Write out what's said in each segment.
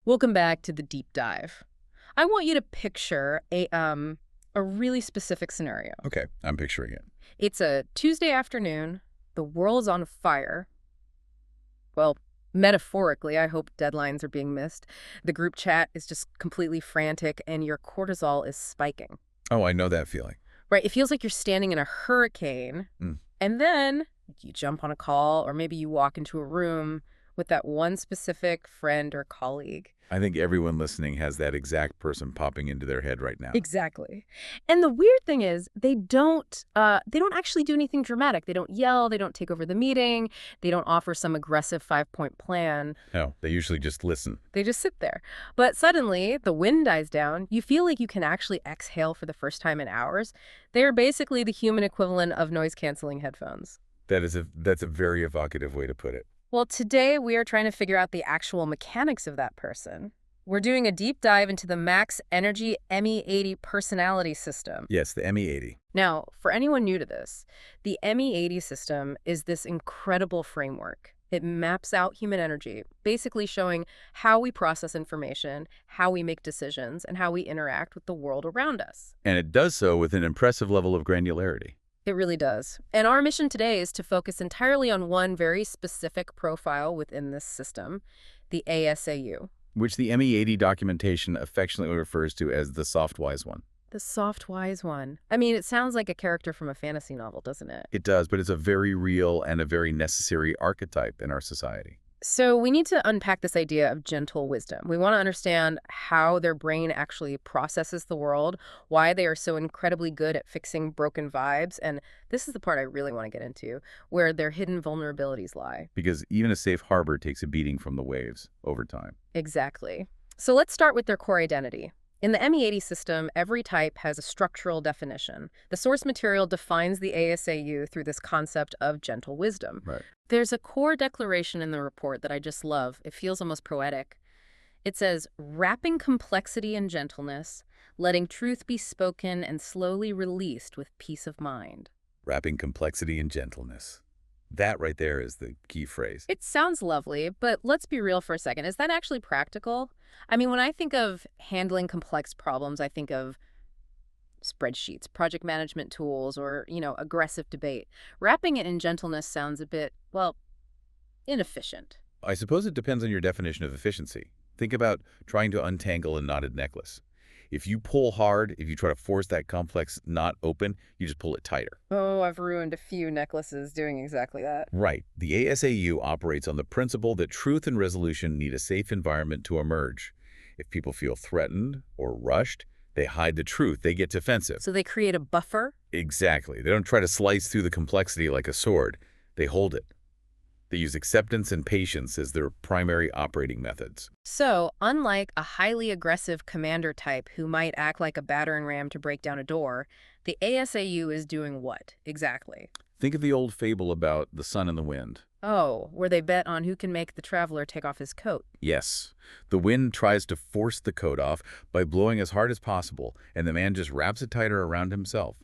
Welcome back to the deep dive. I want you to picture a really specific scenario. Okay, I'm picturing it. It's a Tuesday afternoon. The world's on fire. Well, metaphorically, I hope deadlines are being missed. The group chat is just completely frantic and your cortisol is spiking. Oh, I know that feeling. Right? It feels like you're standing in a hurricane. Mm. And then you jump on a call or maybe you walk into a room with that one specific friend or colleague. I think everyone listening has that exact person popping into their head right now. Exactly. And the weird thing is they don't actually do anything dramatic. They don't yell, they don't take over the meeting, they don't offer some aggressive 5-point plan. No, they usually just listen. They just sit there. But suddenly the wind dies down. You feel like you can actually exhale for the first time in hours. They are basically the human equivalent of noise-canceling headphones. That's a very evocative way to put it. Well, today we are trying to figure out the actual mechanics of that person. We're doing a deep dive into the Max Energy ME80 personality system. Yes, the ME80. Now, for anyone new to this, the ME80 system is this incredible framework. It maps out human energy, basically showing how we process information, how we make decisions, and how we interact with the world around us. And it does so with an impressive level of granularity. It really does. And our mission today is to focus entirely on one very specific profile within this system, the ASAU. Which the ME80 documentation affectionately refers to as the soft wise one. The soft, wise one. I mean, it sounds like a character from a fantasy novel, doesn't it? It does, but it's a very real and a very necessary archetype in our society. So we need to unpack this idea of gentle wisdom. We want to understand how their brain actually processes the world, why they are so incredibly good at fixing broken vibes, and this is the part I really want to get into, where their hidden vulnerabilities lie. Because even a safe harbor takes a beating from the waves over time. Exactly. So let's start with their core identity. In the ME80 system, every type has a structural definition. The source material defines the ASAU through this concept of gentle wisdom. Right. There's a core declaration in the report that I just love. It feels almost poetic. It says, wrapping complexity in gentleness, letting truth be spoken and slowly released with peace of mind. Wrapping complexity in gentleness. That right there is the key phrase. It sounds lovely, but let's be real for a second. Is that actually practical? I mean, when I think of handling complex problems, I think of spreadsheets, project management tools, or, aggressive debate. Wrapping it in gentleness sounds a bit, well, inefficient. I suppose it depends on your definition of efficiency. Think about trying to untangle a knotted necklace. If you pull hard, if you try to force that complex knot open, you just pull it tighter. Oh, I've ruined a few necklaces doing exactly that. Right. The ASAU operates on the principle that truth and resolution need a safe environment to emerge. If people feel threatened or rushed, they hide the truth. They get defensive. So they create a buffer? Exactly. They don't try to slice through the complexity like a sword. They hold it. They use acceptance and patience as their primary operating methods. So, unlike a highly aggressive commander type who might act like a battering ram to break down a door, the ASAU is doing what, exactly? Think of the old fable about the sun and the wind. Oh, where they bet on who can make the traveler take off his coat. Yes. The wind tries to force the coat off by blowing as hard as possible, and the man just wraps it tighter around himself.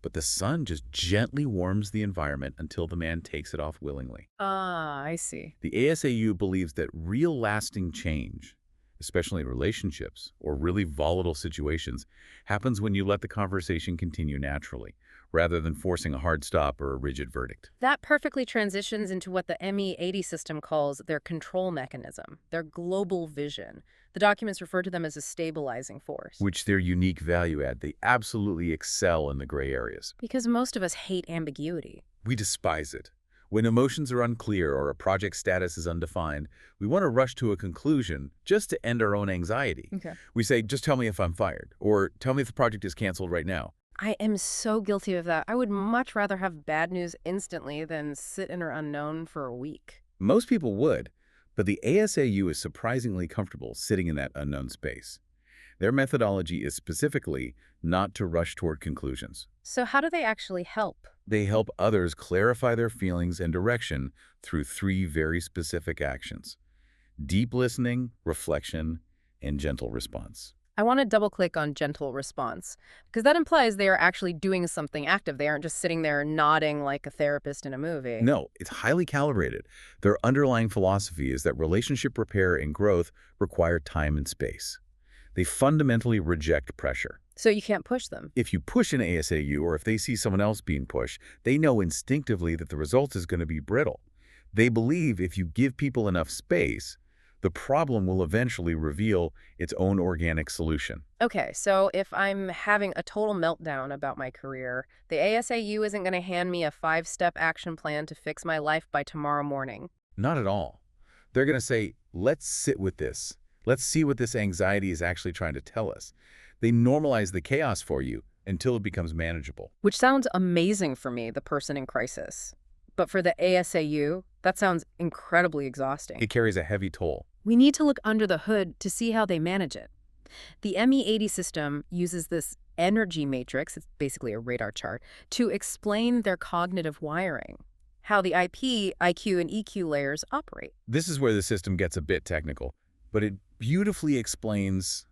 But the sun just gently warms the environment until the man takes it off willingly. Ah, I see. The ASAU believes that real lasting change, especially in relationships or really volatile situations, happens when you let the conversation continue naturally, rather than forcing a hard stop or a rigid verdict. That perfectly transitions into what the ME80 system calls their control mechanism, their global vision. The documents refer to them as a stabilizing force. Which their unique value add. They absolutely excel in the gray areas. Because most of us hate ambiguity. We despise it. When emotions are unclear or a project status is undefined, we want to rush to a conclusion just to end our own anxiety. Okay. We say, just tell me if I'm fired, or tell me if the project is canceled right now. I am so guilty of that. I would much rather have bad news instantly than sit in our unknown for a week. Most people would, but the ASAU is surprisingly comfortable sitting in that unknown space. Their methodology is specifically not to rush toward conclusions. So how do they actually help? They help others clarify their feelings and direction through 3 very specific actions: deep listening, reflection, and gentle response. I want to double-click on gentle response, because that implies they are actually doing something active. They aren't just sitting there nodding like a therapist in a movie. No, it's highly calibrated. Their underlying philosophy is that relationship repair and growth require time and space. They fundamentally reject pressure. So you can't push them. If you push an ASAU or if they see someone else being pushed, they know instinctively that the result is going to be brittle. They believe if you give people enough space, the problem will eventually reveal its own organic solution. Okay, so if I'm having a total meltdown about my career, the ASAU isn't going to hand me a 5-step action plan to fix my life by tomorrow morning. Not at all. They're going to say, let's sit with this. Let's see what this anxiety is actually trying to tell us. They normalize the chaos for you until it becomes manageable. Which sounds amazing for me, the person in crisis. But for the ASAU, that sounds incredibly exhausting. It carries a heavy toll. We need to look under the hood to see how they manage it. The ME80 system uses this energy matrix, it's basically a radar chart, to explain their cognitive wiring, how the IP, IQ, and EQ layers operate. This is where the system gets a bit technical, but it beautifully explains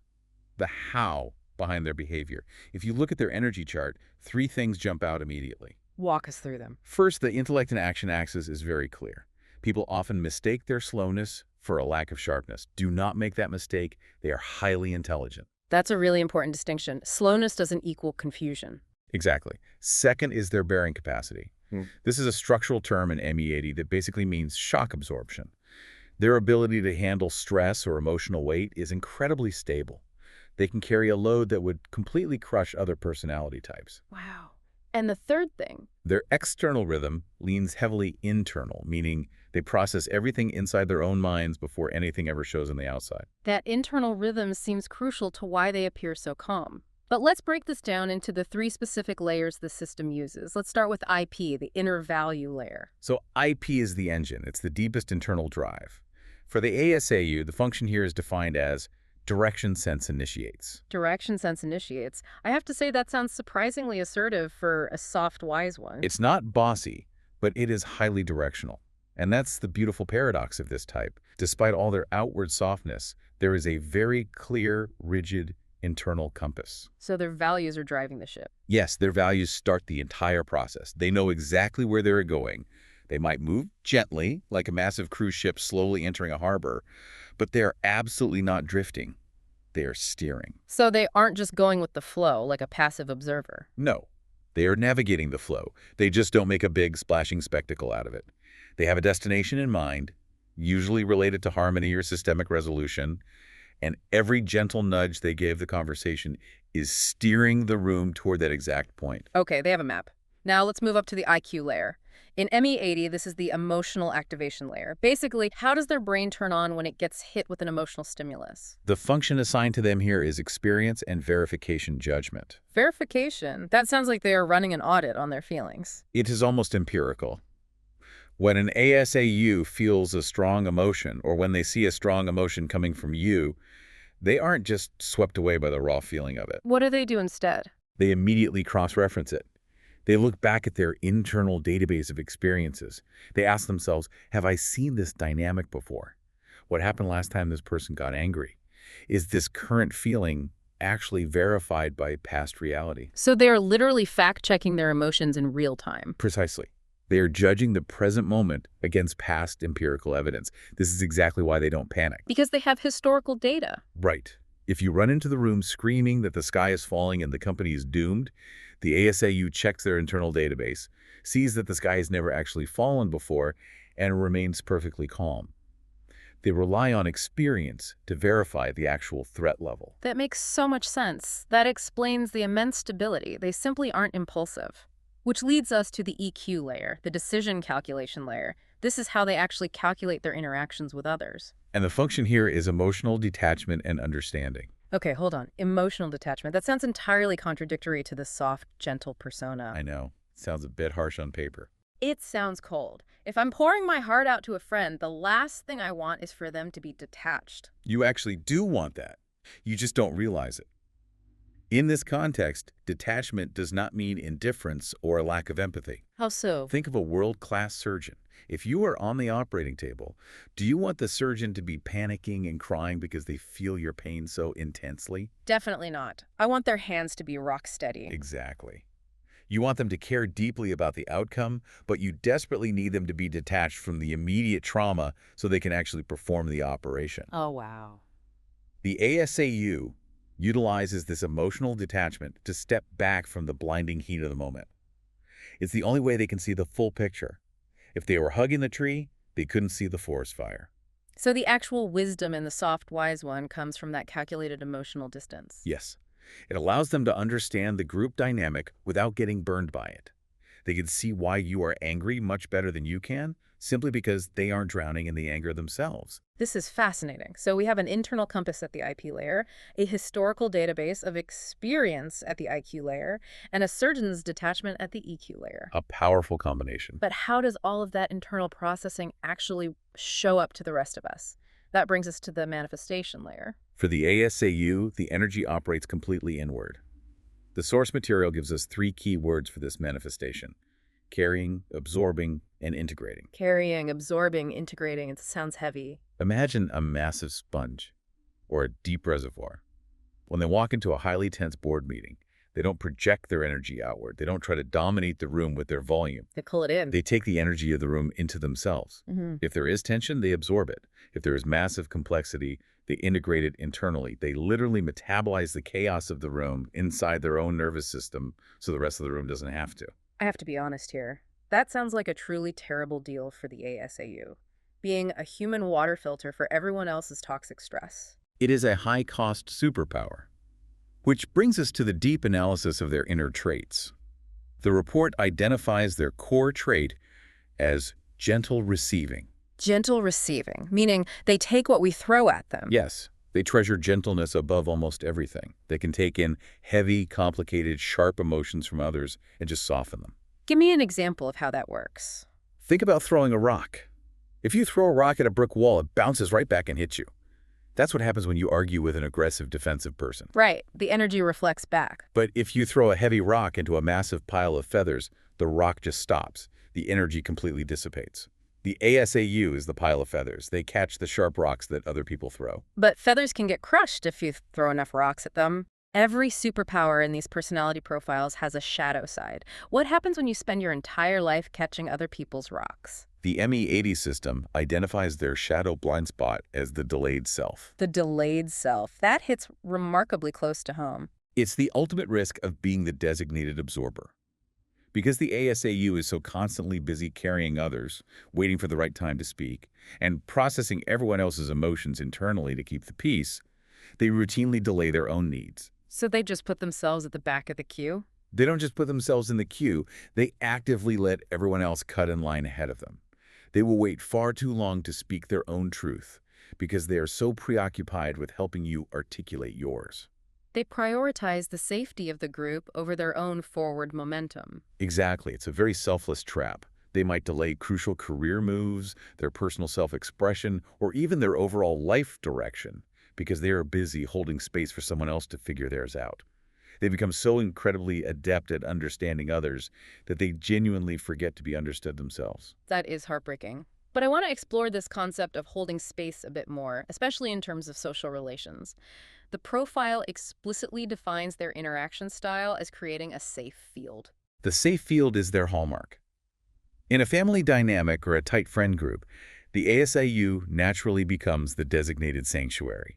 the how behind their behavior. If you look at their energy chart, 3 things jump out immediately. Walk us through them. First, the intellect and action axis is very clear. People often mistake their slowness for a lack of sharpness. Do not make that mistake. They are highly intelligent. That's a really important distinction. Slowness doesn't equal confusion. Exactly. Second is their bearing capacity. This is a structural term in ME80 that basically means shock absorption. Their ability to handle stress or emotional weight is incredibly stable. They can carry a load that would completely crush other personality types. Wow. And the third thing? Their external rhythm leans heavily internal, meaning they process everything inside their own minds before anything ever shows on the outside. That internal rhythm seems crucial to why they appear so calm. But let's break this down into the 3 specific layers the system uses. Let's start with IP, the inner value layer. So IP is the engine. It's the deepest internal drive. For the ASAU, the function here is defined as direction sense initiates. Direction sense initiates. I have to say that sounds surprisingly assertive for a soft, wise one. It's not bossy, but it is highly directional. And that's the beautiful paradox of this type. Despite all their outward softness, there is a very clear, rigid internal compass. So their values are driving the ship. Yes, their values start the entire process. They know exactly where they're going. They might move gently, like a massive cruise ship slowly entering a harbor, but they're absolutely not drifting. They are steering. So they aren't just going with the flow, like a passive observer. No, they are navigating the flow. They just don't make a big, splashing spectacle out of it. They have a destination in mind, usually related to harmony or systemic resolution, and every gentle nudge they give the conversation is steering the room toward that exact point. Okay, they have a map. Now let's move up to the IQ layer. In ME80, this is the emotional activation layer. Basically, how does their brain turn on when it gets hit with an emotional stimulus? The function assigned to them here is experience and verification judgment. Verification? That sounds like they are running an audit on their feelings. It is almost empirical. When an ASAU feels a strong emotion, or when they see a strong emotion coming from you, they aren't just swept away by the raw feeling of it. What do they do instead? They immediately cross-reference it. They look back at their internal database of experiences. They ask themselves, have I seen this dynamic before? What happened last time this person got angry? Is this current feeling actually verified by past reality? So they are literally fact-checking their emotions in real time. Precisely. They are judging the present moment against past empirical evidence. This is exactly why they don't panic. Because they have historical data. Right. If you run into the room screaming that the sky is falling and the company is doomed, the ASAU checks their internal database, sees that the sky has never actually fallen before, and remains perfectly calm. They rely on experience to verify the actual threat level. That makes so much sense. That explains the immense stability. They simply aren't impulsive. Which leads us to the EQ layer, the decision calculation layer. This is how they actually calculate their interactions with others. And the function here is emotional detachment and understanding. Okay, hold on. Emotional detachment. That sounds entirely contradictory to the soft, gentle persona. I know. It sounds a bit harsh on paper. It sounds cold. If I'm pouring my heart out to a friend, the last thing I want is for them to be detached. You actually do want that. You just don't realize it. In this context, detachment does not mean indifference or a lack of empathy. How so? Think of a world-class surgeon. If you are on the operating table, do you want the surgeon to be panicking and crying because they feel your pain so intensely? Definitely not. I want their hands to be rock steady. Exactly. You want them to care deeply about the outcome, but you desperately need them to be detached from the immediate trauma so they can actually perform the operation. Oh, wow. The ASAU utilizes this emotional detachment to step back from the blinding heat of the moment. It's the only way they can see the full picture. If they were hugging the tree, they couldn't see the forest fire. So the actual wisdom in the soft, wise one comes from that calculated emotional distance. Yes, it allows them to understand the group dynamic without getting burned by it. They can see why you are angry much better than you can, simply because they aren't drowning in the anger themselves. This is fascinating. So we have an internal compass at the IP layer, a historical database of experience at the IQ layer, and a surgeon's detachment at the EQ layer. A powerful combination. But how does all of that internal processing actually show up to the rest of us? That brings us to the manifestation layer. For the ASAU, the energy operates completely inward. The source material gives us 3 key words for this manifestation: carrying, absorbing, and integrating. Carrying, absorbing, integrating. It sounds heavy. Imagine a massive sponge or a deep reservoir. When they walk into a highly tense board meeting, they don't project their energy outward. They don't try to dominate the room with their volume. They pull it in. They take the energy of the room into themselves. If there is tension, they absorb it. If there is massive complexity, they integrate it internally. They literally metabolize the chaos of the room inside their own nervous system so the rest of the room doesn't have to. I have to be honest here. That sounds like a truly terrible deal for the ASAU, being a human water filter for everyone else's toxic stress. It is a high-cost superpower. Which brings us to the deep analysis of their inner traits. The report identifies their core trait as gentle receiving. Gentle receiving, meaning they take what we throw at them. Yes, they treasure gentleness above almost everything. They can take in heavy, complicated, sharp emotions from others and just soften them. Give me an example of how that works. Think about throwing a rock. If you throw a rock at a brick wall, it bounces right back and hits you. That's what happens when you argue with an aggressive, defensive person. Right. The energy reflects back. But if you throw a heavy rock into a massive pile of feathers, the rock just stops. The energy completely dissipates. The ASAU is the pile of feathers. They catch the sharp rocks that other people throw. But feathers can get crushed if you throw enough rocks at them. Every superpower in these personality profiles has a shadow side. What happens when you spend your entire life catching other people's rocks? The ME80 system identifies their shadow blind spot as the delayed self. The delayed self. That hits remarkably close to home. It's the ultimate risk of being the designated absorber. Because the ASAU is so constantly busy carrying others, waiting for the right time to speak, and processing everyone else's emotions internally to keep the peace, they routinely delay their own needs. So they just put themselves at the back of the queue? They don't just put themselves in the queue, they actively let everyone else cut in line ahead of them. They will wait far too long to speak their own truth because they are so preoccupied with helping you articulate yours. They prioritize the safety of the group over their own forward momentum. Exactly. It's a very selfless trap. They might delay crucial career moves, their personal self-expression, or even their overall life direction because they are busy holding space for someone else to figure theirs out. They become so incredibly adept at understanding others that they genuinely forget to be understood themselves. That is heartbreaking. But I want to explore this concept of holding space a bit more, especially in terms of social relations. The profile explicitly defines their interaction style as creating a safe field. The safe field is their hallmark. In a family dynamic or a tight friend group, the ASAU naturally becomes the designated sanctuary.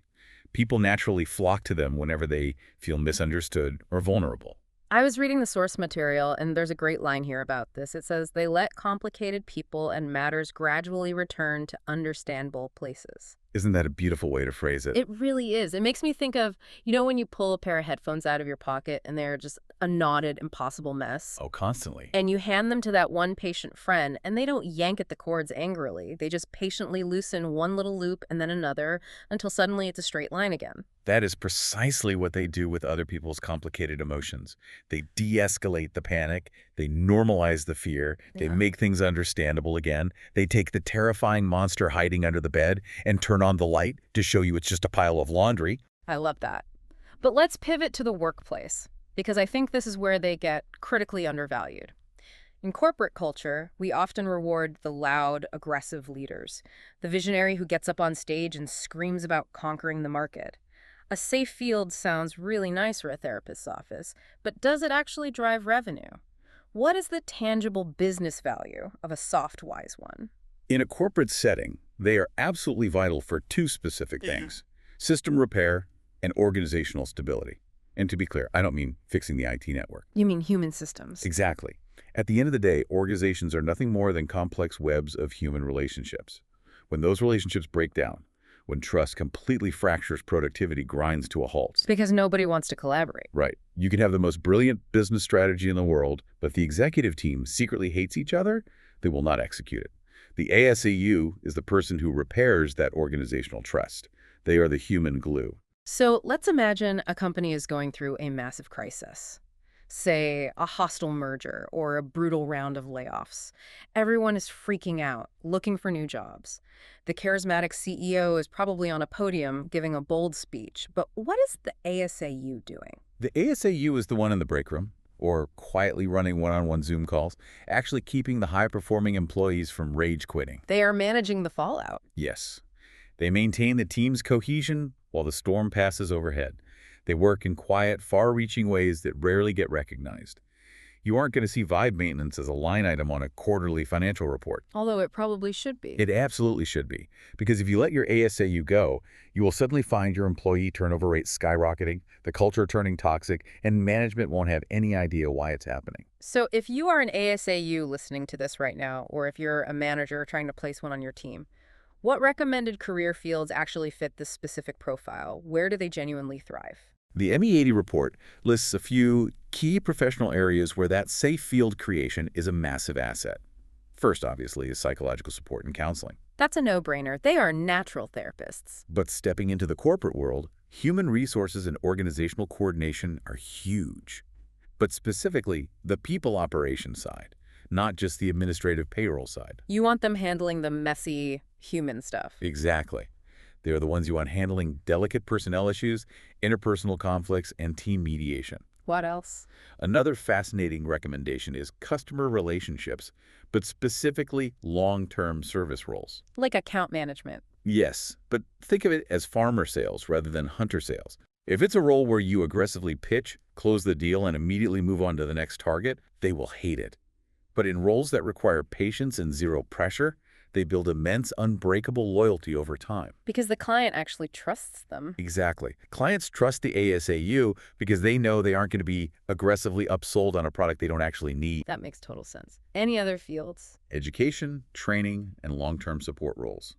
People naturally flock to them whenever they feel misunderstood or vulnerable. I was reading the source material, and there's a great line here about this. It says, they let complicated people and matters gradually return to understandable places. Isn't that a beautiful way to phrase it? It really is. It makes me think of, when you pull a pair of headphones out of your pocket and they're just a knotted, impossible mess. Oh, constantly. And you hand them to that one patient friend, and they don't yank at the cords angrily. They just patiently loosen one little loop and then another until suddenly it's a straight line again. That is precisely what they do with other people's complicated emotions. They de-escalate the panic, they normalize the fear, they make things understandable again. They take the terrifying monster hiding under the bed and turn on the light to show you it's just a pile of laundry. I love that. But let's pivot to the workplace, because I think this is where they get critically undervalued. In corporate culture, we often reward the loud, aggressive leaders, the visionary who gets up on stage and screams about conquering the market. A safe field sounds really nice for a therapist's office, but does it actually drive revenue? What is the tangible business value of a soft, wise one? In a corporate setting, they are absolutely vital for two specific things: system repair and organizational stability. And to be clear, I don't mean fixing the IT network. You mean human systems? Exactly. At the end of the day, organizations are nothing more than complex webs of human relationships. When those relationships break down, when trust completely fractures, productivity grinds to a halt. It's because nobody wants to collaborate. Right. You can have the most brilliant business strategy in the world, but if the executive team secretly hates each other, they will not execute it. The ASAU is the person who repairs that organizational trust. They are the human glue. So let's imagine a company is going through a massive crisis. Say, a hostile merger or a brutal round of layoffs. Everyone is freaking out, looking for new jobs. The charismatic CEO is probably on a podium giving a bold speech. But what is the ASAU doing? The ASAU is the one in the break room, or quietly running one-on-one Zoom calls, actually keeping the high-performing employees from rage quitting. They are managing the fallout. Yes. They maintain the team's cohesion while the storm passes overhead. They work in quiet, far-reaching ways that rarely get recognized. You aren't going to see vibe maintenance as a line item on a quarterly financial report. Although it probably should be. It absolutely should be. Because if you let your ASAU go, you will suddenly find your employee turnover rate skyrocketing, the culture turning toxic, and management won't have any idea why it's happening. So if you are an ASAU listening to this right now, or if you're a manager trying to place one on your team, what recommended career fields actually fit this specific profile? Where do they genuinely thrive? The ME80 report lists a few key professional areas where that safe field creation is a massive asset. First, obviously, is psychological support and counseling. That's a no-brainer. They are natural therapists. But stepping into the corporate world, human resources and organizational coordination are huge. But specifically, the people operations side, not just the administrative payroll side. You want them handling the messy human stuff. Exactly. They are the ones you want handling delicate personnel issues, interpersonal conflicts, and team mediation. What else? Another fascinating recommendation is customer relationships, but specifically long-term service roles. Like account management. Yes, but think of it as farmer sales rather than hunter sales. If it's a role where you aggressively pitch, close the deal, and immediately move on to the next target, they will hate it. But in roles that require patience and zero pressure, they build immense, unbreakable loyalty over time. Because the client actually trusts them. Exactly. Clients trust the ASAU because they know they aren't going to be aggressively upsold on a product they don't actually need. That makes total sense. Any other fields? Education, training, and long-term support roles.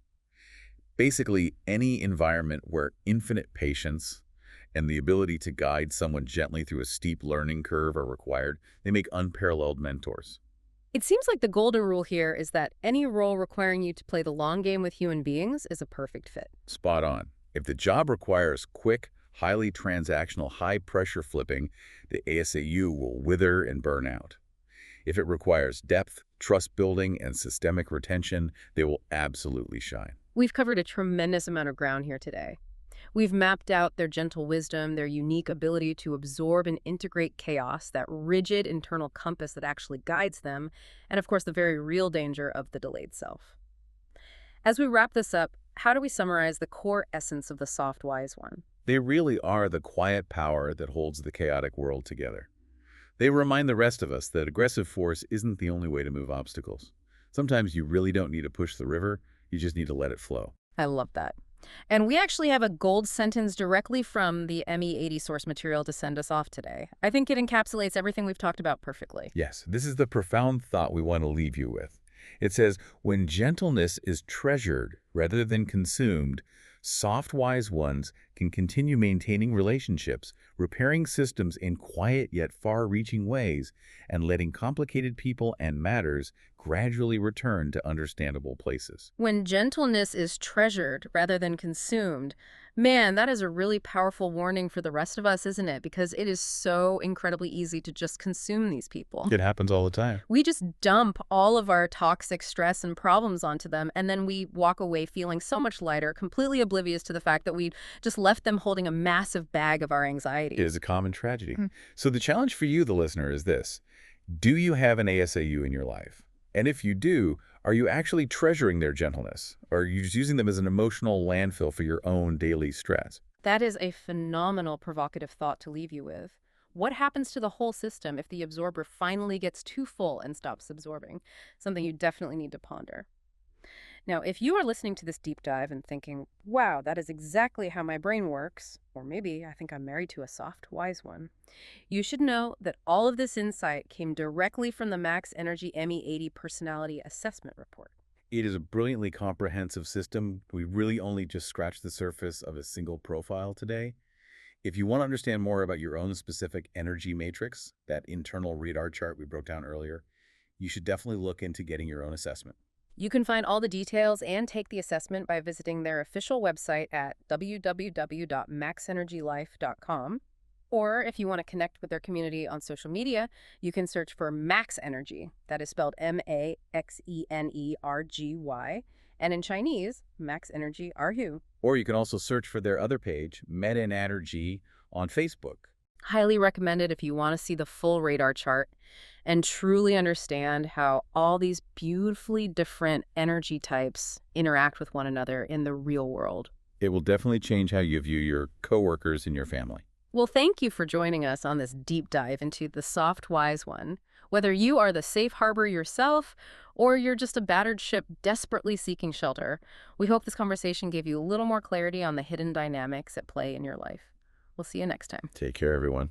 Basically, any environment where infinite patience and the ability to guide someone gently through a steep learning curve are required, they make unparalleled mentors. It seems like the golden rule here is that any role requiring you to play the long game with human beings is a perfect fit. Spot on. If the job requires quick, highly transactional, high-pressure flipping, the ASAU will wither and burn out. If it requires depth, trust building, and systemic retention, they will absolutely shine. We've covered a tremendous amount of ground here today. We've mapped out their gentle wisdom, their unique ability to absorb and integrate chaos, that rigid internal compass that actually guides them, and of course the very real danger of the delayed self. As we wrap this up, how do we summarize the core essence of the soft, wise one? They really are the quiet power that holds the chaotic world together. They remind the rest of us that aggressive force isn't the only way to move obstacles. Sometimes you really don't need to push the river, you just need to let it flow. I love that. And we actually have a gold sentence directly from the ME80 source material to send us off today. I think it encapsulates everything we've talked about perfectly. Yes, this is the profound thought we want to leave you with. It says, when gentleness is treasured rather than consumed, soft, wise ones can continue maintaining relationships, repairing systems in quiet yet far-reaching ways, and letting complicated people and matters gradually return to understandable places. When gentleness is treasured rather than consumed, Man, that is a really powerful warning for the rest of us, isn't it? Because it is so incredibly easy to just consume these people. It happens all the time. We just dump all of our toxic stress and problems onto them, and then we walk away feeling so much lighter, completely oblivious to the fact that we just left them holding a massive bag of our anxiety. It is a common tragedy. So the challenge for you, the listener, is this. Do you have an ASAU in your life? And if you do, are you actually treasuring their gentleness? Or are you just using them as an emotional landfill for your own daily stress? That is a phenomenal provocative thought to leave you with. What happens to the whole system if the absorber finally gets too full and stops absorbing? Something you definitely need to ponder. Now, if you are listening to this deep dive and thinking, wow, that is exactly how my brain works, or maybe I think I'm married to a soft, wise one, you should know that all of this insight came directly from the Max Energy ME80 Personality Assessment Report. It is a brilliantly comprehensive system. We really only just scratched the surface of a single profile today. If you want to understand more about your own specific energy matrix, that internal radar chart we broke down earlier, you should definitely look into getting your own assessment. You can find all the details and take the assessment by visiting their official website at www.maxenergylife.com. Or if you want to connect with their community on social media, you can search for Max Energy. That is spelled MAXENERGY. And in Chinese, Max Energy Arhu. Or you can also search for their other page, Meta and Energy, on Facebook. Highly recommended if you want to see the full radar chart and truly understand how all these beautifully different energy types interact with one another in the real world. It will definitely change how you view your coworkers and your family. Well, thank you for joining us on this deep dive into the soft, wise one. Whether you are the safe harbor yourself or you're just a battered ship desperately seeking shelter, we hope this conversation gave you a little more clarity on the hidden dynamics at play in your life. We'll see you next time. Take care, everyone.